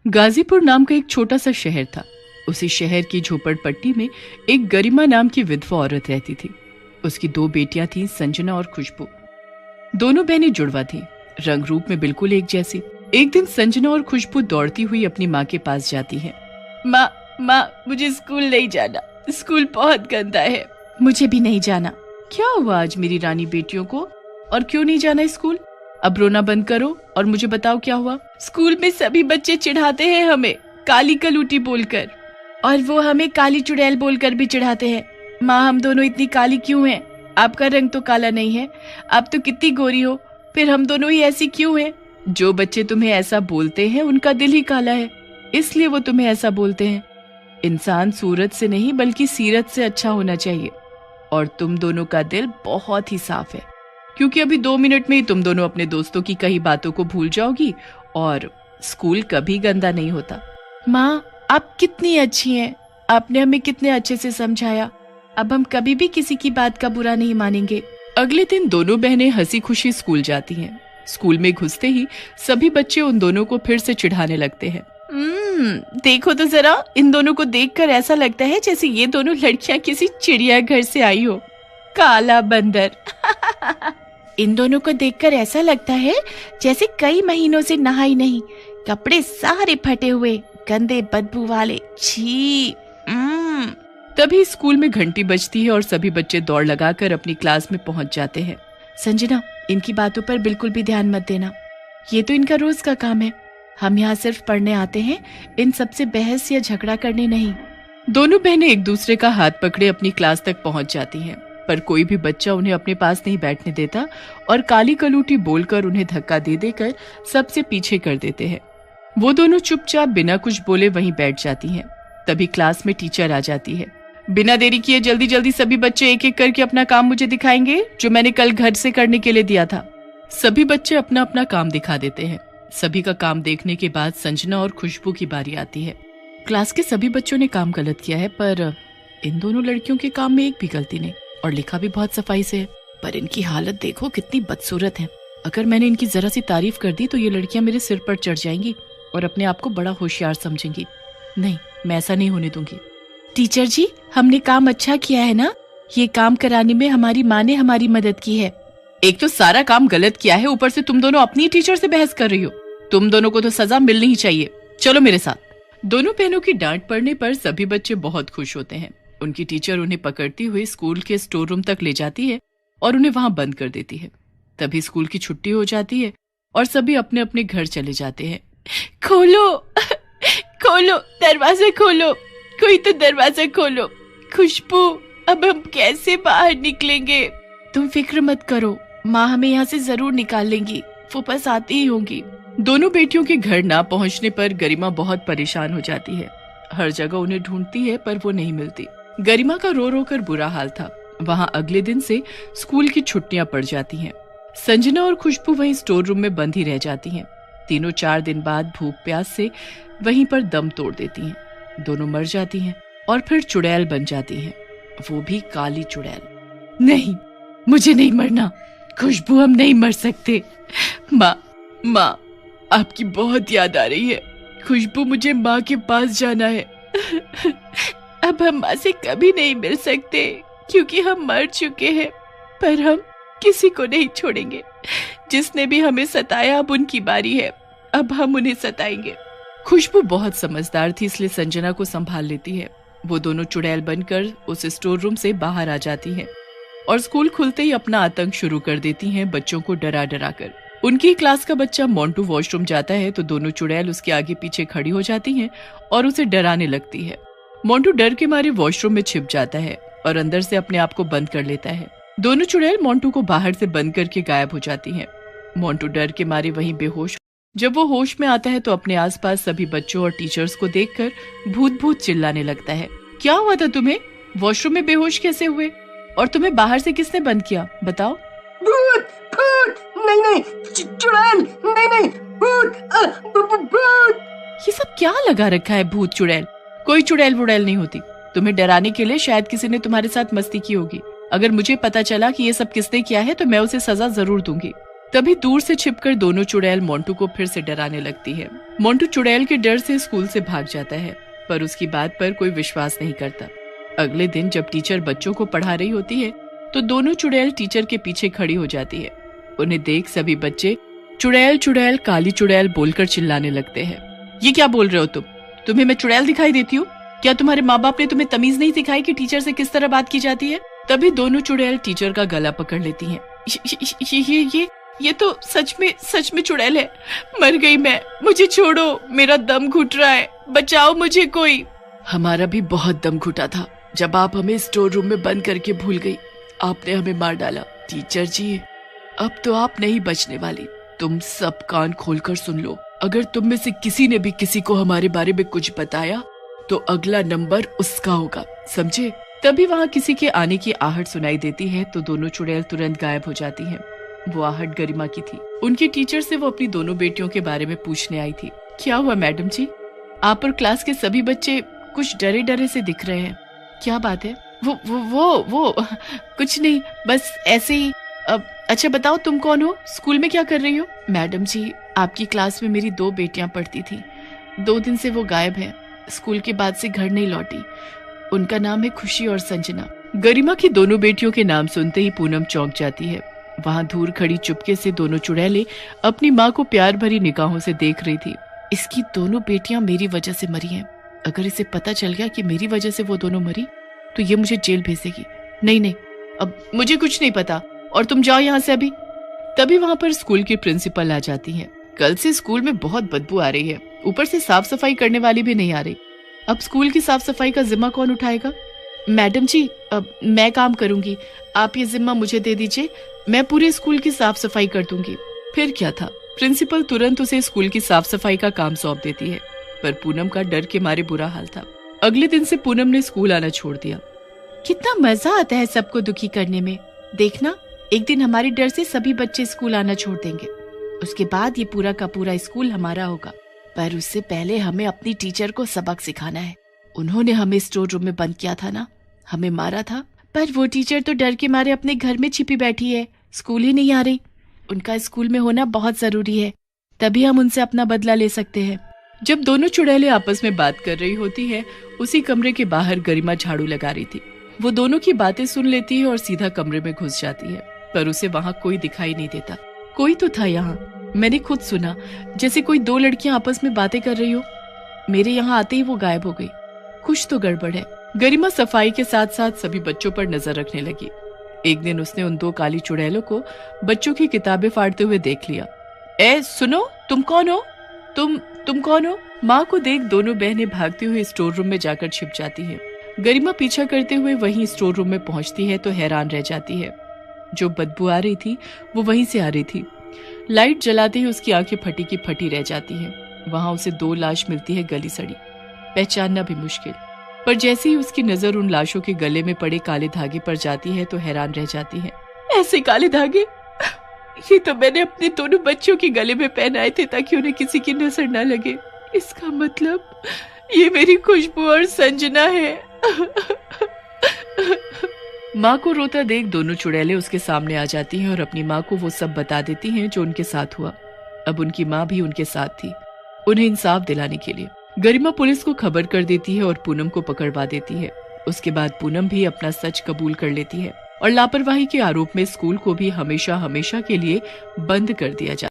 गाजीपुर नाम का एक छोटा सा शहर था। उसी शहर की झोपड़पट्टी में एक गरिमा नाम की विधवा औरत रहती थी। उसकी 2 बेटियां थीं, संजना और खुशबू। दोनों बहनें जुड़वा थीं, रंग रूप में बिल्कुल एक जैसी। एक दिन संजना और खुशबू दौड़ती हुई अपनी माँ के पास जाती हैं। माँ, मुझे स्कूल नहीं जाना, स्कूल बहुत गंदा है। मुझे भी नहीं जाना। क्या हुआ आज मेरी रानी बेटियों को, और क्यों नहीं जाना स्कूल? अब रोना बंद करो और मुझे बताओ क्या हुआ। स्कूल में सभी बच्चे चिढ़ाते हैं हमें काली कलूटी बोलकर, और वो हमें काली चुड़ैल बोलकर भी चिढ़ाते हैं। माँ, हम दोनों इतनी काली क्यों हैं? आपका रंग तो काला नहीं है, आप तो कितनी गोरी हो, फिर हम दोनों ही ऐसी क्यों हैं? जो बच्चे तुम्हें ऐसा बोलते हैं उनका दिल ही काला है, इसलिए वो तुम्हें ऐसा बोलते हैं। इंसान सूरत से नहीं बल्कि सीरत से अच्छा होना चाहिए, और तुम दोनों का दिल बहुत ही साफ है, क्योंकि अभी 2 मिनट में ही तुम दोनों अपने दोस्तों की कही बातों को भूल जाओगी, और स्कूल कभी गंदा नहीं होता। माँ, आप कितनी अच्छी हैं, आपने हमें कितने अच्छे से समझाया। अब हम कभी भी किसी की बात का बुरा नहीं मानेंगे। अगले दिन दोनों बहनें हंसी खुशी स्कूल जाती हैं। स्कूल में घुसते ही सभी बच्चे उन दोनों को फिर से चिढ़ाने लगते हैं। देखो तो जरा, इन दोनों को देखकर ऐसा लगता है जैसे ये दोनों लड़कियां किसी चिड़ियाघर से आई हो। काला बंदर। इन दोनों को देखकर ऐसा लगता है जैसे कई महीनों से नहाई नहीं, कपड़े सारे फटे हुए, गंदे बदबू वाले। छी। तभी स्कूल में घंटी बजती है और सभी बच्चे दौड़ लगाकर अपनी क्लास में पहुंच जाते हैं। संजना, इनकी बातों पर बिल्कुल भी ध्यान मत देना, ये तो इनका रोज का काम है। हम यहाँ सिर्फ पढ़ने आते हैं, इन सबसे बहस या झगड़ा करने नहीं। दोनों बहनें एक दूसरे का हाथ पकड़े अपनी क्लास तक पहुंच जाती हैं, पर कोई भी बच्चा उन्हें अपने पास नहीं बैठने देता और काली कलूटी बोलकर उन्हें धक्का दे देकर सबसे पीछे कर देते हैं। वो दोनों चुपचाप बिना कुछ बोले वहीं बैठ जाती हैं। तभी क्लास में टीचर आ जाती है। बिना देरी किए जल्दी जल्दी सभी बच्चे एक एक करके अपना काम मुझे दिखाएंगे, जो मैंने कल घर से करने के लिए दिया था। सभी बच्चे अपना अपना काम दिखा देते हैं। सभी का काम देखने के बाद संजना और खुशबू की बारी आती है। क्लास के सभी बच्चों ने काम गलत किया है, पर इन दोनों लड़कियों के काम में एक भी गलती नहीं, और लिखा भी बहुत सफाई से है। पर इनकी हालत देखो कितनी बदसूरत है। अगर मैंने इनकी जरा सी तारीफ कर दी तो ये लड़कियां मेरे सिर पर चढ़ जाएंगी और अपने आप को बड़ा होशियार समझेंगी। नहीं, मैं ऐसा नहीं होने दूंगी। टीचर जी, हमने काम अच्छा किया है ना? ये काम कराने में हमारी माँ ने हमारी मदद की है। एक तो सारा काम गलत किया है, ऊपर से तुम दोनों अपनी टीचर से बहस कर रही हो। तुम दोनों को तो सजा मिलनी ही चाहिए। चलो मेरे साथ। दोनों बहनों की डांट पड़ने पर सभी बच्चे बहुत खुश होते हैं। उनकी टीचर उन्हें पकड़ती हुई स्कूल के स्टोर रूम तक ले जाती है और उन्हें वहां बंद कर देती है। तभी स्कूल की छुट्टी हो जाती है और सभी अपने अपने घर चले जाते हैं। खोलो खोलो, दरवाजा खोलो, कोई तो दरवाजा खोलो। खुशबू, अब हम कैसे बाहर निकलेंगे? तुम फिक्र मत करो, माँ हमें यहाँ से जरूर निकाल लेंगी, वो बस आती ही होंगी। दोनों बेटियों के घर ना पहुँचने पर गरिमा बहुत परेशान हो जाती है। हर जगह उन्हें ढूंढती है पर वो नहीं मिलती। गरिमा का रो रो कर बुरा हाल था। वहाँ अगले दिन से स्कूल की छुट्टियां पड़ जाती हैं। संजना और खुशबू वहीं स्टोर रूम में बंद ही रह जाती हैं। तीनों 4 दिन बाद भूख प्यास से वहीं पर दम तोड़ देती हैं। दोनों मर जाती हैं और फिर चुड़ैल बन जाती हैं, वो भी काली चुड़ैल। नहीं, मुझे नहीं मरना। खुशबू, हम नहीं मर सकते। माँ, आपकी बहुत याद आ रही है। खुशबू, मुझे माँ के पास जाना है। अब हम माँ से कभी नहीं मिल सकते क्योंकि हम मर चुके हैं, पर हम किसी को नहीं छोड़ेंगे। जिसने भी हमें सताया अब उनकी बारी है, अब हम उन्हें सताएंगे। खुशबू बहुत समझदार थी, इसलिए संजना को संभाल लेती है। वो दोनों चुड़ैल बनकर उस स्टोर रूम से बाहर आ जाती हैं और स्कूल खुलते ही अपना आतंक शुरू कर देती हैं, बच्चों को डरा डरा कर। उनकी क्लास का बच्चा मोंटू वॉशरूम जाता है तो दोनों चुड़ैल उसके आगे पीछे खड़ी हो जाती हैं और उसे डराने लगती है। मोंटू डर के मारे वॉशरूम में छिप जाता है और अंदर से अपने आप को बंद कर लेता है। दोनों चुड़ैल मोंटू को बाहर से बंद करके गायब हो जाती हैं। मोंटू डर के मारे वहीं बेहोश। जब वो होश में आता है तो अपने आसपास सभी बच्चों और टीचर्स को देखकर भूत भूत चिल्लाने लगता है। क्या हुआ था तुम्हें? वॉशरूम में बेहोश कैसे हुए? और तुम्हें बाहर से किसने बंद किया, बताओ? भूत, भूत, नहीं, चुड़ैल, नहीं, भूत। ये सब क्या लगा रखा है भूत चुड़ैल? कोई चुड़ैल वुड़ैल नहीं होती। तुम्हें डराने के लिए शायद किसी ने तुम्हारे साथ मस्ती की होगी। अगर मुझे पता चला कि ये सब किसने किया है तो मैं उसे सजा जरूर दूंगी। तभी दूर से छिपकर दोनों चुड़ैल मोंटू को फिर से डराने लगती है। मोंटू चुड़ैल के डर से स्कूल से भाग जाता है, पर उसकी बात पर कोई विश्वास नहीं करता। अगले दिन जब टीचर बच्चों को पढ़ा रही होती है तो दोनों चुड़ैल टीचर के पीछे खड़ी हो जाती है। उन्हें देख सभी बच्चे चुड़ैल चुड़ैल काली चुड़ैल बोलकर चिल्लाने लगते हैं। ये क्या बोल रहे हो तुम? तुम्हें मैं चुड़ैल दिखाई देती हूँ? क्या तुम्हारे माँ बाप ने तुम्हें तमीज नहीं सिखाई कि टीचर से किस तरह बात की जाती है? तभी दोनों चुड़ैल टीचर का गला पकड़ लेती हैं। ये तो सच में चुड़ैल है। मर गई मैं, मुझे छोड़ो, मेरा दम घुट रहा है, बचाओ मुझे कोई। हमारा भी बहुत दम घुटा था जब आप हमें स्टोर रूम में बंद करके भूल गई। आपने हमें मार डाला। टीचर जी, अब तो आप नहीं बचने वाली। तुम सब कान खोलकर सुन लो। अगर तुम में से किसी ने भी किसी को हमारे बारे में कुछ बताया तो अगला नंबर उसका होगा, समझे? तभी वहाँ किसी के आने की आहट सुनाई देती है तो दोनों चुड़ैल तुरंत गायब हो जाती हैं। वो आहट गरिमा की थी। उनकी टीचर से वो अपनी दोनों बेटियों के बारे में पूछने आई थी। क्या हुआ मैडम जी? आप और क्लास के सभी बच्चे कुछ डरे डरे से दिख रहे हैं। क्या बात है? वो कुछ नहीं, बस ऐसे ही। अच्छा बताओ, तुम कौन हो? स्कूल में क्या कर रही हो? मैडम जी, आपकी क्लास में मेरी 2 बेटियां पढ़ती थी। 2 दिन से वो गायब है। स्कूल के बाद से घर नहीं लौटी। उनका नाम है खुशी और संजना। गरिमा की दोनों बेटियों के नाम सुनते ही पूनम चौंक जाती है। वहां दूर खड़ी चुपके से दोनों चुड़ैलें अपनी माँ को प्यार भरी निगाहों से देख रही थी। इसकी दोनों बेटियां मेरी वजह से मरी हैं। अगर इसे पता चल गया कि मेरी वजह से वो दोनों मरी तो ये मुझे जेल भेज देगी। नहीं, अब मुझे कुछ नहीं पता और तुम जाओ यहाँ से अभी। तभी वहाँ पर स्कूल की प्रिंसिपल आ जाती है। कल से स्कूल में बहुत बदबू आ रही है, ऊपर से साफ सफाई करने वाली भी नहीं आ रही। अब स्कूल की साफ सफाई का जिम्मा कौन उठाएगा? मैडम जी, अब मैं काम करूंगी, आप ये जिम्मा मुझे दे दीजिए, मैं पूरे स्कूल की साफ सफाई कर दूंगी। फिर क्या था, प्रिंसिपल तुरंत उसे स्कूल की साफ सफाई का काम सौंप देती है। पर पूनम का डर के मारे बुरा हाल था। अगले दिन से पूनम ने स्कूल आना छोड़ दिया। कितना मजा आता है सबको दुखी करने में। देखना, एक दिन हमारे डर से सभी बच्चे स्कूल आना छोड़ देंगे। उसके बाद ये पूरा का पूरा स्कूल हमारा होगा। पर उससे पहले हमें अपनी टीचर को सबक सिखाना है। उन्होंने हमें स्टोर रूम में बंद किया था ना, हमें मारा था, पर वो टीचर तो डर के मारे अपने घर में छिपी बैठी है, स्कूल ही नहीं आ रही। उनका स्कूल में होना बहुत जरूरी है, तभी हम उनसे अपना बदला ले सकते हैं। जब दोनों चुड़ैलें आपस में बात कर रही होती है, उसी कमरे के बाहर गरिमा झाड़ू लगा रही थी। वो दोनों की बातें सुन लेती है और सीधा कमरे में घुस जाती है, पर उसे वहाँ कोई दिखाई नहीं देता। कोई तो था यहाँ, मैंने खुद सुना, जैसे कोई 2 लड़कियां आपस में बातें कर रही हो। मेरे यहाँ आते ही वो गायब हो गई। कुछ तो गड़बड़ है। गरिमा सफाई के साथ साथ सभी बच्चों पर नजर रखने लगी। एक दिन उसने उन 2 काली चुड़ैलों को बच्चों की किताबें फाड़ते हुए देख लिया। ए सुनो, तुम कौन हो? तुम कौन हो? माँ को देख दोनों बहनें भागते हुए स्टोर रूम में जाकर छिप जाती हैं। गरिमा पीछा करते हुए वहीं स्टोर रूम में पहुंचती है तो हैरान रह जाती है। जो बदबू आ रही थी वो वहीं से आ रही थी। लाइट जलाते ही उसकी आंखें फटी की फटी रह जाती हैं। वहां उसे 2 लाश मिलती है, गली सड़ी, पहचानना भी मुश्किल। पर जैसे ही उसकी नजर उन लाशों के गले में पड़े काले धागे पर जाती है तो हैरान रह जाती है। ऐसे काले धागे? ये तो मैंने अपने दोनों बच्चों के गले में पहनाए थे ताकि उन्हें किसी की नजर न लगे। इसका मतलब ये मेरी खुशबू और संजना है। माँ को रोता देख दोनों चुड़ैलें उसके सामने आ जाती हैं और अपनी माँ को वो सब बता देती हैं जो उनके साथ हुआ। अब उनकी माँ भी उनके साथ थी, उन्हें इंसाफ दिलाने के लिए। गरिमा पुलिस को खबर कर देती है और पूनम को पकड़वा देती है। उसके बाद पूनम भी अपना सच कबूल कर लेती है और लापरवाही के आरोप में स्कूल को भी हमेशा हमेशा के लिए बंद कर दिया जाता है।